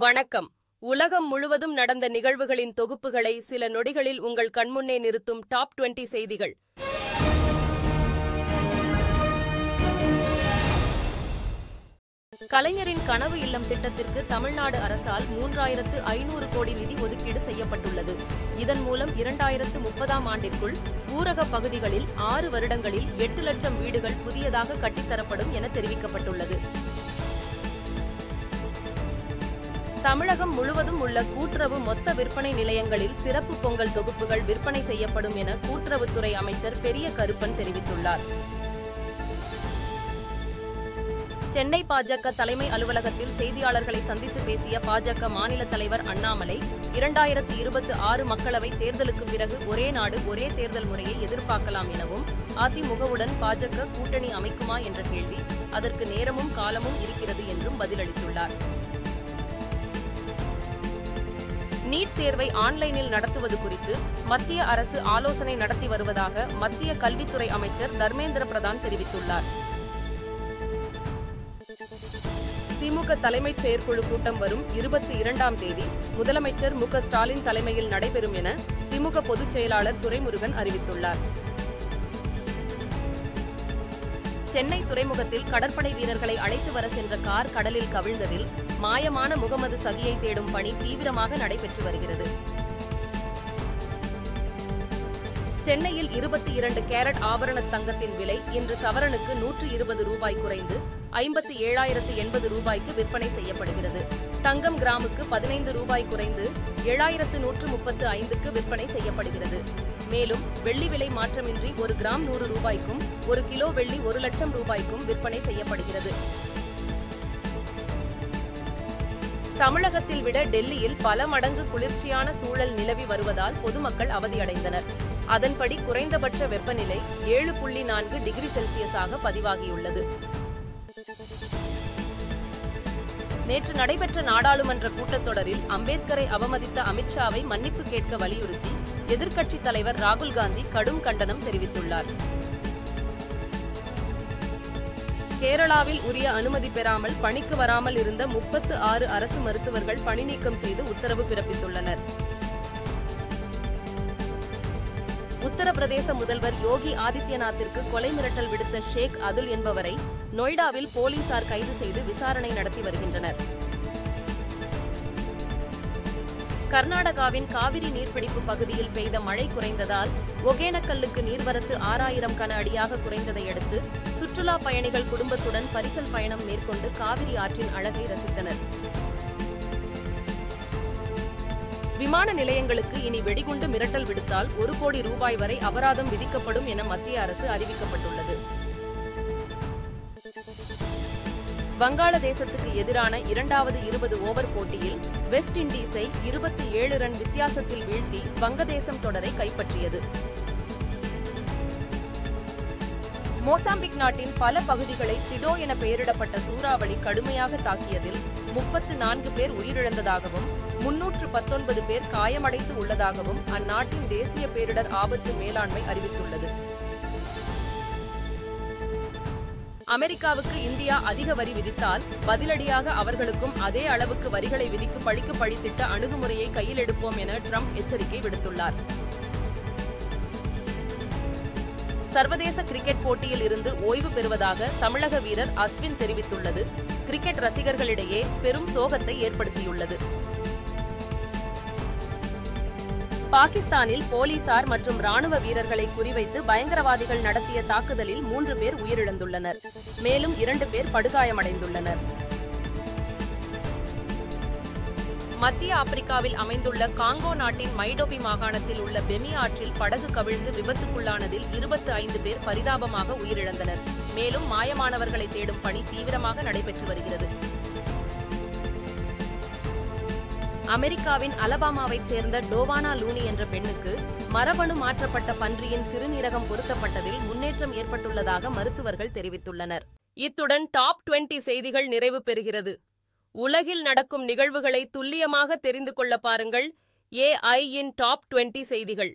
வணக்கம். உலகம் முழுவதும் நடந்த நிகழ்வுகளின் தொகுப்புகளை சில நொடிகளில் உங்கள் கண்முன்னே நிறுத்தும் டாப் 20 செய்திகள். கலைஞரின் கனவு இல்லம் திட்டத்திற்கு தமிழ்நாடு அரசால் 3500 கோடி நிதி ஒதுக்கீடு செய்யப்பட்டுள்ளது. இதன் மூலம் 2030ஆம் ஆண்டிற்குள் ஊரக பகுதிகளில் 6 வருடங்களில் 8 லட்சம் வீடுகள் புதியதாக கட்டித்தரப்படும் என தெரிவிக்கப்பட்டுள்ளது. தமிழகம் முழுவதும் உள்ள கூட்டுறவு மொத்த விற்பனை நிலையங்களில் சிறப்பு பொங்கல் தொகுப்புகள் விற்பனை செய்யப்படும் என கூட்டுறவுத்துறை அமைச்சர் பெரிய கருப்பன் தெரிவித்துள்ளார். சென்னை பாஜக தலைமை அலுவலகத்தில் செய்தியாளர்களை சந்தித்து பேசிய பாஜக மாநில தலைவர் அண்ணாமலை, 2026 மக்களவை தேர்தலுக்கு பிறகு ஒரே நாடு ஒரே தேர்தல் முறையை எதிர்பார்க்கலாம் எனவும், அதிமுகவுடன் பாஜக கூட்டணி அமைக்குமா என்ற கேள்வி அதற்கு நேரமும் காலமும் இருக்கிறது என்றும் பதிலளித்துள்ளார். நீட் தேர்வை ஆன்லைனில் நடத்துவது குறித்து மத்திய அரசு ஆலோசனை நடத்தி வருவதாக மத்திய கல்வித்துறை அமைச்சர் தர்மேந்திர பிரதான் தெரிவித்துள்ளார். திமுக தலைமைச் செயற்குழு கூட்டம் வரும் 22ஆம் தேதி முதலமைச்சர் மு.க.ஸ்டாலின் தலைமையில் நடைபெறும் என திமுக பொதுச் செயலாளர் துரைமுருகன் அறிவித்துள்ளார். சென்னை துறைமுகத்தில் கடற்படை வீரர்களை அழைத்து வர சென்ற கார் கடலில் கவிழ்ந்ததில் மாயமான முகமது சகியை தேடும் பணி தீவிரமாக நடைபெற்று வருகிறது. சென்னையில் 22 கேரட் ஆபரண தங்கத்தின் விலை இன்று சவரனுக்கு 120 ரூபாய் குறைந்து 57,080 ரூபாய்க்கு விற்பனை செய்யப்படுகிறது. தங்கம் கிராமுக்கு 15 ரூபாய் குறைந்து 7,135க்கு விற்பனை செய்யப்படுகிறது. மேலும் வெள்ளி விலை மாற்றமின்றி 1 கிராம் 100 ரூபாய்க்கும் 1 கிலோ வெள்ளி 1 லட்சம் ரூபாய்க்கும் விற்பனை செய்யப்படுகிறது. தமிழகத்தில் விட டெல்லியில் பல மடங்கு குளிர்ச்சியான சூழல் நிலவி வருவதால் பொதுமக்கள் அவதியடைந்தனர். அதன்படி குறைந்தபட்ச வெப்பநிலை 7.4 டிகிரி செல்சியஸாக பதிவாகியுள்ளது. நேற்று நடைபெற்ற நாடாளுமன்ற கூட்டத்தொடரில் அம்பேத்கரை அவமதித்த அமித்ஷாவை மன்னிப்பு கேட்க வலியுறுத்தி எதிர்க்கட்சித் தலைவர் ராகுல் காந்தி கடும் கண்டனம் தெரிவித்துள்ளார். கேரளாவில் உரிய அனுமதி பெறாமல் பணிக்கு வராமல் இருந்த 36 அரசு மருத்துவர்கள் பணி நீக்கம் செய்து உத்தரவு பிறப்பித்துள்ளனர். உத்தரப்பிரதேச முதல்வர் யோகி ஆதித்யநாத்திற்கு கொலை மிரட்டல் விடுத்த ஷேக் அதுல் என்பவரை நொய்டாவில் போலீசார் கைது செய்து விசாரணை நடத்தி வருகின்றனர். கர்நாடகாவின் காவிரி நீர்பிடிப்பு பகுதியில் பெய்த மழை குறைந்ததால் ஒகேனக்கல்லுக்கு நீர்வரத்து 6000 கன அடியாக குறைந்ததை அடுத்து சுற்றுலா பயணிகள் குடும்பத்துடன் பரிசல் பயணம் மேற்கொண்டு காவிரி ஆற்றின் அழகை ரசித்தனர். விமான நிலையங்களுக்கு இனி வெடிகுண்டு மிரட்டல் விடுத்தால் 1 கோடி ரூபாய் வரை அபராதம் விதிக்கப்படும் என மத்திய அரசு அறிவிக்கப்பட்டுள்ளது. வங்காளதேசத்துக்கு எதிரான 2வது 20 ஓவர் போட்டியில் வெஸ்ட் இண்டீஸை 27 ரன் வித்தியாசத்தில் வீழ்த்தி வங்கதேசம் தொடரை கைப்பற்றியது. மோசாம்பிக் நாட்டின் பல பகுதிகளை சிடோ என பெயரிடப்பட்ட சூறாவளி கடுமையாக தாக்கியதில் 34 பேர் உயிரிழந்ததாகவும் 319 பேர் காயமடைந்து உள்ளதாகவும் அந்நாட்டின் தேசிய பேரிடர் ஆபத்து மேலாண்மை அறிவித்துள்ளது. அமெரிக்காவுக்கு இந்தியா அதிக வரி விதித்தால் பதிலடியாக அவர்களுக்கும் அதே அளவுக்கு வரிகளை விதிக்கு பழிக்கு பழித்திட்ட அணுகுமுறையை கையில் எடுப்போம் என ட்ரம்ப் எச்சரிக்கை விடுத்துள்ளார். சர்வதேச கிரிக்கெட் போட்டியில் இருந்து ஓய்வு பெறுவதாக தமிழக வீரர் அஸ்வின் தெரிவித்துள்ளது கிரிக்கெட் ரசிகர்களிடையே பெரும் சோகத்தை ஏற்படுத்தியுள்ளது. பாகிஸ்தானில் போலீசார் மற்றும் ராணுவ வீரர்களை குறிவைத்து பயங்கரவாதிகள் நடத்திய தாக்குதலில் 3 பேர் உயிரிழந்துள்ளனர். மேலும் 2 பேர் படுகாயமடைந்துள்ளனர். மத்திய ஆப்பிரிக்காவில் அமைந்துள்ள காங்கோ நாட்டின் மைடோபி மாகாணத்தில் உள்ள பெமி ஆற்றில் படகு கவிழ்ந்து விபத்துக்குள்ளானதில் 25 பேர் பரிதாபமாக உயிரிழந்தனர். மேலும் மாயமானவர்களை தேடும் பணி தீவிரமாக நடைபெற்று வருகிறது. அமெரிக்காவின் அலபாமாவைச் சேர்ந்த டோவானா லூனி என்ற பெண்ணுக்கு மரபணு மாற்றப்பட்ட பன்றியின் சிறுநீரகம் பொருத்தப்பட்டதில் முன்னேற்றம் ஏற்பட்டுள்ளதாக மருத்துவர்கள் தெரிவித்துள்ளனர். இத்துடன் டாப் 20 செய்திகள் நிறைவு பெறுகிறது. உலகில் நடக்கும் நிகழ்வுகளை துல்லியமாக தெரிந்து கொள்ள பாருங்கள் AI இன் டாப் 20 செய்திகள்.